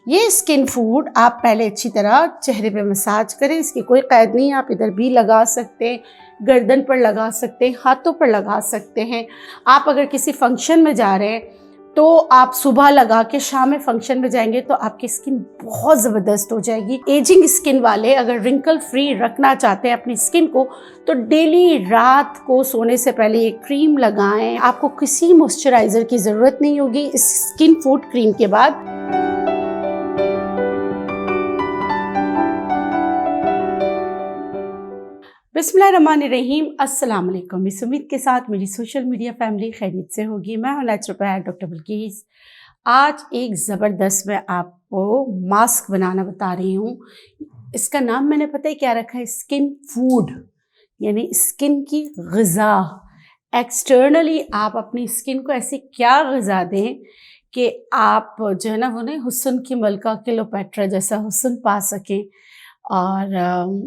ये skin food आप पहले अच्छी तरह चेहरे पे मसाज करें, इसकी कोई कैद नहीं, आप इधर भी लगा सकते हैं, गर्दन पर लगा सकते हैं, हाथों पर लगा सकते हैं। आप अगर किसी फंक्शन में जा रहे हैं तो आप सुबह लगा के शाम में फंक्शन में जाएंगे तो आपकी स्किन बहुत ज़बरदस्त हो जाएगी। एजिंग स्किन वाले अगर रिंकल फ्री रखना चाहते हैं अपनी स्किन को तो डेली रात को सोने से पहले ये क्रीम लगाएं। आपको किसी मॉइस्चराइज़र की ज़रूरत नहीं होगी इस स्किन फूड क्रीम के बाद। बिस्मिल्लाहिर्रहमानिर्रहीम, अस्सलाम वालेकुम। इस उम्मीद के साथ मेरी सोशल मीडिया फैमिली खैरियत से होगी। मैं हूं नेचुरोपैथ डॉक्टर बिल्किस। आज एक ज़बरदस्त मैं आपको मास्क बनाना बता रही हूँ। इसका नाम मैंने पता है क्या रखा है, स्किन फूड, यानी स्किन की ग़िज़ा। एक्सटर्नली आप अपनी स्किन को ऐसी क्या ग़िज़ा दें कि आप जो है ना वो हुस्न की मलका क्लियोपेट्रा जैसा हुस्न पा सकें और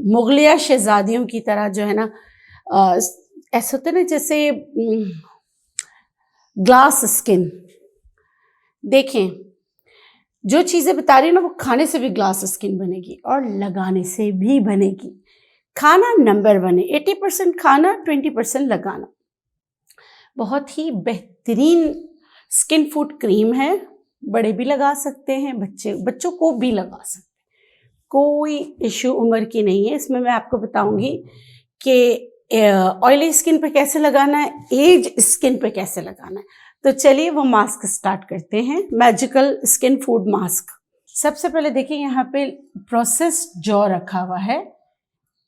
मुगलिया शहज़ादियों की तरह जो है ना ऐसा होता है ना जैसे ग्लास स्किन। देखें, जो चीज़ें बता रही हूँ ना वो खाने से भी ग्लास स्किन बनेगी और लगाने से भी बनेगी। खाना नंबर 1 है, 80% खाना 20% लगाना। बहुत ही बेहतरीन स्किन फूड क्रीम है, बड़े भी लगा सकते हैं, बच्चों को भी लगा सकते हैं, कोई इशू उम्र की नहीं है। इसमें मैं आपको बताऊंगी कि ऑयली स्किन पे कैसे लगाना है, एज स्किन पे कैसे लगाना है। तो चलिए वो मास्क स्टार्ट करते हैं, मैजिकल स्किन फूड मास्क। सबसे पहले देखिए यहाँ पे प्रोसेस्ड जौ रखा हुआ है।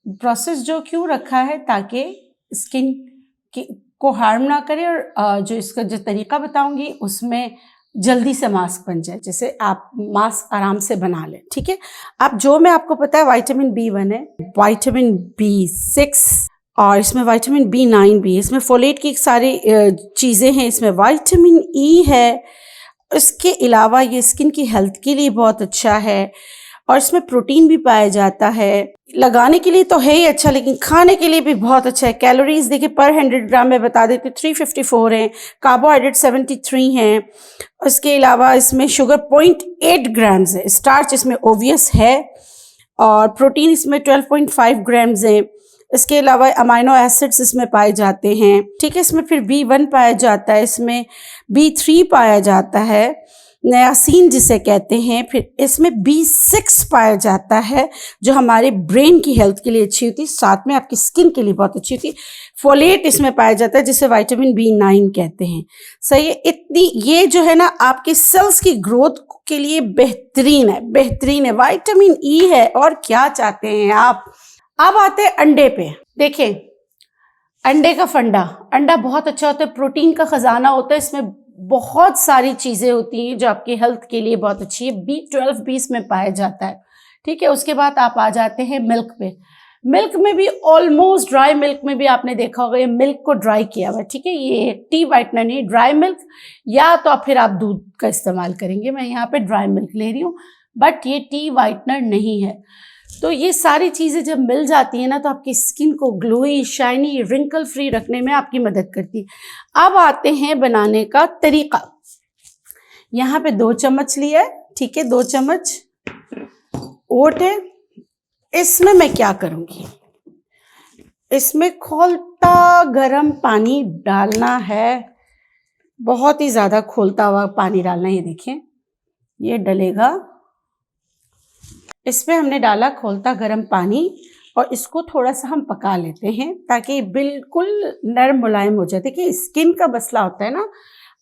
प्रोसेस्ड जौ क्यों रखा है? ताकि स्किन को हार्म ना करे और जो इसका जो तरीका बताऊंगी उसमें जल्दी से मास्क बन जाए, जैसे आप मास्क आराम से बना लें। ठीक है, अब जो मैं आपको पता है विटामिन B1 है, विटामिन B6 और इसमें विटामिन B9 भी है। इसमें फोलेट की सारी चीज़ें हैं, इसमें विटामिन E है। इसके अलावा ये स्किन की हेल्थ के लिए बहुत अच्छा है और इसमें प्रोटीन भी पाया जाता है। लगाने के लिए तो है ही अच्छा, लेकिन खाने के लिए भी बहुत अच्छा है। कैलोरीज देखिए पर 100 ग्राम में बता देती 354 हैं, कार्बोहाइड्रेट 73 हैं। उसके अलावा इसमें शुगर 0.8 ग्राम्स है, स्टार्च इसमें ओवियस है और प्रोटीन इसमें 12.5 ग्राम्स है। इसके अलावा अमाइनो एसिड्स इसमें पाए जाते हैं। ठीक है, इसमें फिर B1 पाया जाता है, इसमें B3 पाया जाता है, नियासिन जिसे कहते हैं। फिर इसमें B6 पाया जाता है जो हमारे ब्रेन की हेल्थ के लिए अच्छी होती है, साथ में आपकी स्किन के लिए बहुत अच्छी होती है। फोलेट इसमें पाया जाता है जिसे विटामिन B9 कहते हैं। सही है, इतनी ये जो है ना आपके सेल्स की ग्रोथ के लिए बेहतरीन है, बेहतरीन है। विटामिन E है और क्या चाहते हैं आप। अब आते हैं अंडे पे। देखें, अंडे का फंडा, अंडा बहुत अच्छा होता है, प्रोटीन का खजाना होता है। इसमें बहुत सारी चीज़ें होती हैं जो आपकी हेल्थ के लिए बहुत अच्छी है। B12 भी इसमें पाया जाता है। ठीक है, उसके बाद आप आ जाते हैं मिल्क पे। मिल्क में भी ऑलमोस्ट, ड्राई मिल्क में भी आपने देखा होगा ये मिल्क को ड्राई किया हुआ है। ठीक है, ये टी वाइटनर नहीं, ड्राई मिल्क, या तो फिर आप दूध का इस्तेमाल करेंगे। मैं यहाँ पे ड्राई मिल्क ले रही हूँ, बट ये टी वाइटनर नहीं है। तो ये सारी चीज़ें जब मिल जाती हैं ना तो आपकी स्किन को ग्लोई, शाइनी, रिंकल फ्री रखने में आपकी मदद करती है। अब आते हैं बनाने का तरीका। यहाँ पे 2 चम्मच लिया है, ठीक है, 2 चम्मच ओट है। इसमें मैं क्या करूँगी, इसमें खौलता गर्म पानी डालना है, बहुत ही ज़्यादा खौलता हुआ पानी डालना है। ये देखें, ये डलेगा। इसमें हमने डाला खौलता गर्म पानी और इसको थोड़ा सा हम पका लेते हैं ताकि बिल्कुल नरम मुलायम हो जाए। देखिए, स्किन का मसला होता है ना,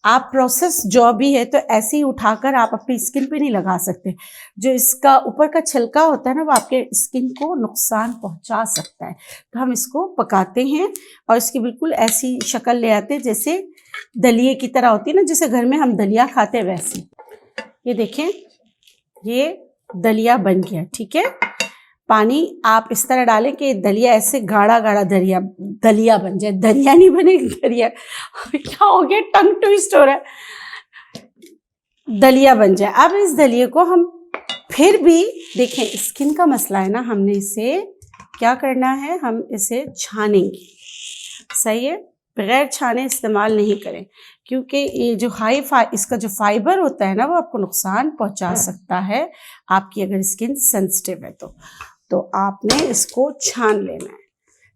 आप प्रोसेस जो भी है तो ऐसे ही उठाकर आप अपनी स्किन पे नहीं लगा सकते। जो इसका ऊपर का छिलका होता है ना वो आपके स्किन को नुकसान पहुंचा सकता है। तो हम इसको पकाते हैं और इसकी बिल्कुल ऐसी शक्ल ले आते हैं जैसे दलिए की तरह होती है ना, जैसे घर में हम दलिया खाते हैं वैसे। ये देखें, ये दलिया बन गया। ठीक है, पानी आप इस तरह डालें कि दलिया ऐसे गाढ़ा गाढ़ा दलिया बन जाए। दलिया नहीं बने, दलिया क्या हो गया, टंग ट्विस्ट हो रहा है। दलिया बन जाए। अब इस दलिए को हम फिर भी देखें, स्किन का मसला है ना, हमने इसे क्या करना है, हम इसे छानेंगे। सही है, बगैर छाने इस्तेमाल नहीं करें, क्योंकि ये जो इसका जो फाइबर होता है ना, वो आपको नुकसान पहुंचा सकता है आपकी अगर स्किन सेंसिटिव है तो आपने इसको छान लेना है।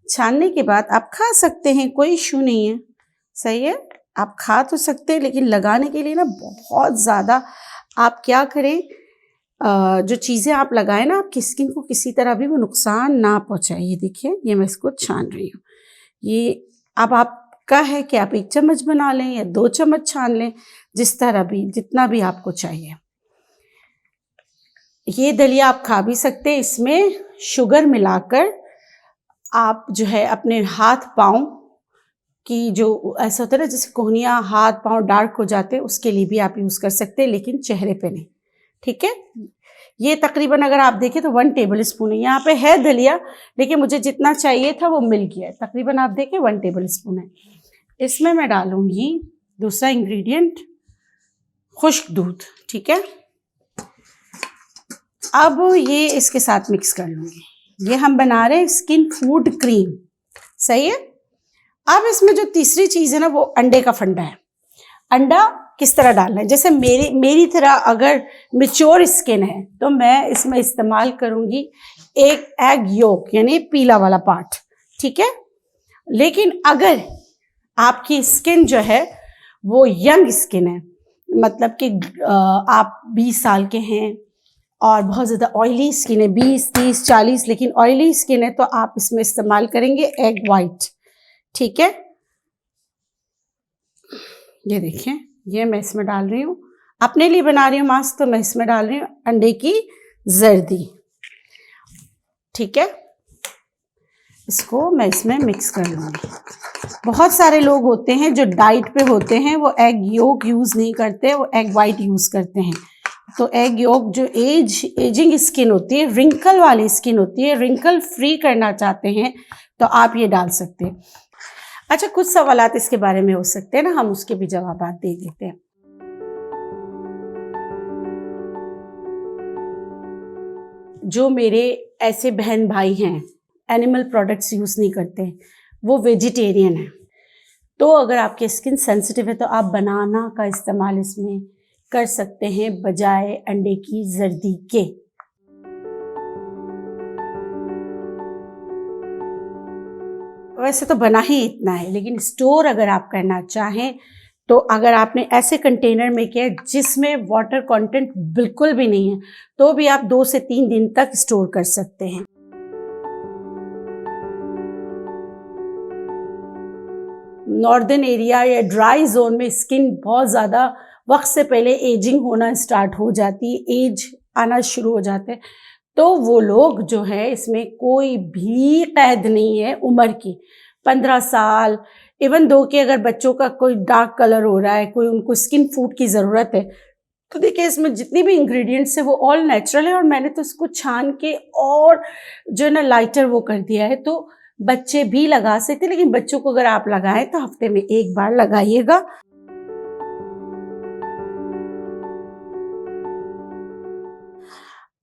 छानने के बाद आप खा सकते हैं, कोई इशू नहीं है, सही है, आप खा तो सकते हैं, लेकिन लगाने के लिए ना बहुत ज़्यादा आप क्या करें, जो चीज़ें आप लगाएं ना, आपकी स्किन को किसी तरह भी वो नुकसान ना पहुंचाए। ये देखिए, ये मैं इसको छान रही हूँ। ये अब आपका है कि आप 1 चम्मच बना लें या 2 चम्मच छान लें, जिस तरह भी, जितना भी आपको चाहिए। ये दलिया आप खा भी सकते हैं, इसमें शुगर मिलाकर आप जो है अपने हाथ पाँव की, जो ऐसा होता है ना जैसे कोहनियाँ हाथ पाँव डार्क हो जाते हैं, उसके लिए भी आप यूज़ कर सकते हैं, लेकिन चेहरे पे नहीं, ठीक है। ये तकरीबन अगर आप देखें तो 1 टेबल स्पून है। यहाँ पे है दलिया, लेकिन मुझे जितना चाहिए था वो मिल गया है। तकरीबन आप देखें 1 टेबल स्पून है। इसमें मैं डालूंगी दूसरा इंग्रेडिएंट, खुश्क दूध, ठीक है। अब ये इसके साथ मिक्स कर लूँगी। ये हम बना रहे हैं स्किन फूड क्रीम, सही है। अब इसमें जो तीसरी चीज़ है ना, वो अंडे का फंडा है। अंडा किस तरह डालना है, जैसे मेरी तरह अगर मैच्योर स्किन है तो मैं इसमें इस्तेमाल करूँगी एक एग योक, यानी पीला वाला पार्ट, ठीक है। लेकिन अगर आपकी स्किन जो है वो यंग स्किन है, मतलब कि आप 20 साल के हैं और बहुत ज़्यादा ऑयली स्किन है, 20, 30, 40, लेकिन ऑयली स्किन है, तो आप इसमें इस्तेमाल करेंगे एग वाइट, ठीक है। ये देखें, ये मैं इसमें डाल रही हूँ, अपने लिए बना रही हूँ मास्क, तो मैं इसमें डाल रही हूँ अंडे की जर्दी, ठीक है। इसको मैं इसमें मिक्स कर लूँगी। बहुत सारे लोग होते हैं जो डाइट पे होते हैं, वो एग योक यूज़ नहीं करते, वो एग वाइट यूज़ करते हैं। तो एग योक जो एजिंग स्किन होती है, रिंकल वाली स्किन होती है, रिंकल फ्री करना चाहते हैं तो आप ये डाल सकते हैं। अच्छा, कुछ सवालात इसके बारे में हो सकते हैं ना, हम उसके भी जवाब दे देते हैं। जो मेरे ऐसे बहन भाई हैं एनिमल प्रोडक्ट्स यूज़ नहीं करते, वो वेजिटेरियन हैं, तो अगर आपकी स्किन सेंसिटिव है तो आप बनाना का इस्तेमाल इसमें कर सकते हैं बजाय अंडे की जर्दी के। वैसे तो बना ही इतना है, लेकिन स्टोर अगर आप करना चाहें तो अगर आपने ऐसे कंटेनर में किया जिसमें वाटर कंटेंट बिल्कुल भी नहीं है, तो भी आप 2 से 3 दिन तक स्टोर कर सकते हैं। नॉर्दर्न एरिया या ड्राई जोन में स्किन बहुत ज़्यादा वक्त से पहले एजिंग होना स्टार्ट हो जाती है, एज आना शुरू हो जाते हैं, तो वो लोग जो है, इसमें कोई भी कैद नहीं है उम्र की। 15 साल, इवन दो कि अगर बच्चों का कोई डार्क कलर हो रहा है, कोई उनको स्किन फूड की ज़रूरत है, तो देखिए इसमें जितनी भी इंग्रेडिएंट्स है वो ऑल नेचुरल है, और मैंने तो इसको छान के और जो है ना लाइटर वो कर दिया है, तो बच्चे भी लगा सकते हैं। लेकिन बच्चों को अगर आप लगाएं तो हफ्ते में 1 बार लगाइएगा।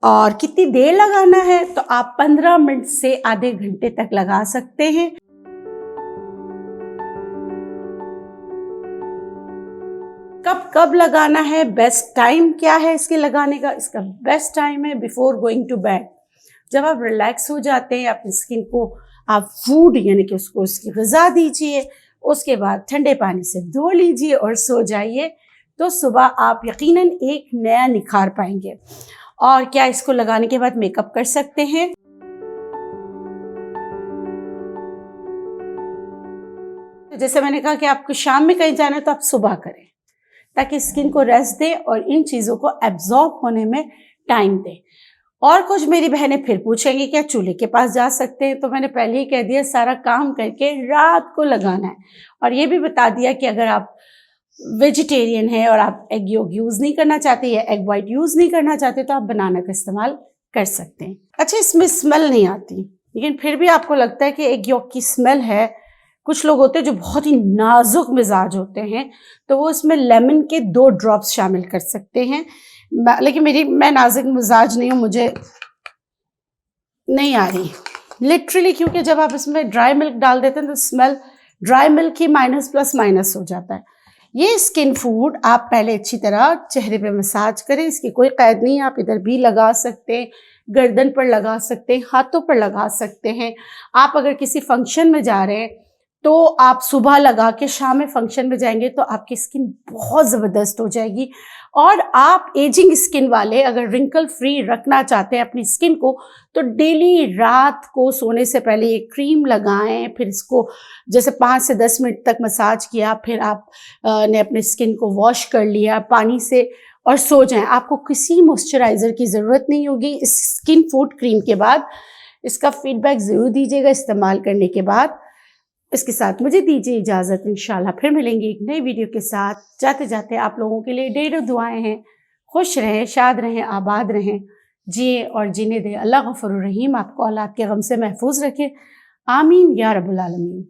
और कितनी देर लगाना है, तो आप 15 मिनट से आधे घंटे तक लगा सकते हैं। कब कब लगाना है, बेस्ट टाइम क्या है इसके लगाने का? इसका बेस्ट टाइम है बिफोर गोइंग टू बेड। जब आप रिलैक्स हो जाते हैं, अपनी स्किन को आप फूड यानी कि उसको उसकी ग़िज़ा दीजिए, उसके बाद ठंडे पानी से धो लीजिए और सो जाइए, तो सुबह आप यकीनन एक नया निखार पाएंगे। और क्या इसको लगाने के बाद मेकअप कर सकते हैं? जैसे मैंने कहा कि आपको शाम में कहीं जाना है तो आप सुबह करें, ताकि स्किन को रेस्ट दे और इन चीज़ों को एब्जॉर्ब होने में टाइम दे। और कुछ मेरी बहनें फिर पूछेंगी क्या चूल्हे के पास जा सकते हैं? तो मैंने पहले ही कह दिया, सारा काम करके रात को लगाना है। और ये भी बता दिया कि अगर आप वेजिटेरियन है और आप एग योक यूज़ नहीं करना चाहते या एग वाइट यूज़ नहीं करना चाहते, तो आप बनाना का इस्तेमाल कर सकते हैं। अच्छा, इसमें स्मेल नहीं आती, लेकिन फिर भी आपको लगता है कि एग योक की स्मेल है। कुछ लोग होते हैं जो बहुत ही नाजुक मिजाज होते हैं, तो वो इसमें लेमन के 2 ड्रॉप्स शामिल कर सकते हैं। लेकिन मैं नाजुक मिजाज नहीं हूँ, मुझे नहीं आ रही लिटरली, क्योंकि जब आप इसमें ड्राई मिल्क डाल देते हैं तो स्मेल ड्राई मिल्क ही माइनस प्लस माइनस हो जाता है। ये स्किन फूड आप पहले अच्छी तरह चेहरे पे मसाज करें, इसकी कोई कैद नहीं है, आप इधर भी लगा सकते हैं, गर्दन पर लगा सकते हैं, हाथों पर लगा सकते हैं। आप अगर किसी फंक्शन में जा रहे हैं तो आप सुबह लगा के शाम में फंक्शन में जाएंगे तो आपकी स्किन बहुत ज़बरदस्त हो जाएगी। और आप एजिंग स्किन वाले अगर रिंकल फ्री रखना चाहते हैं अपनी स्किन को तो डेली रात को सोने से पहले ये क्रीम लगाएं, फिर इसको जैसे 5 से 10 मिनट तक मसाज किया, फिर आप ने अपने स्किन को वॉश कर लिया पानी से और सो जाएं। आपको किसी मॉइस्चराइज़र की ज़रूरत नहीं होगी इस स्किन फूड क्रीम के बाद। इसका फीडबैक ज़रूर दीजिएगा इस्तेमाल करने के बाद। इसके साथ मुझे दीजिए इजाज़त, इंशाल्लाह फिर मिलेंगे एक नई वीडियो के साथ। जाते जाते आप लोगों के लिए ढेरों दुआएं हैं। खुश रहें, शाद रहें, आबाद रहें, जिए और जीने दें। अल्लाह गफूर रहीम आपको औलाद के गम से महफूज रखे। आमीन या रब्बुल आलमीन।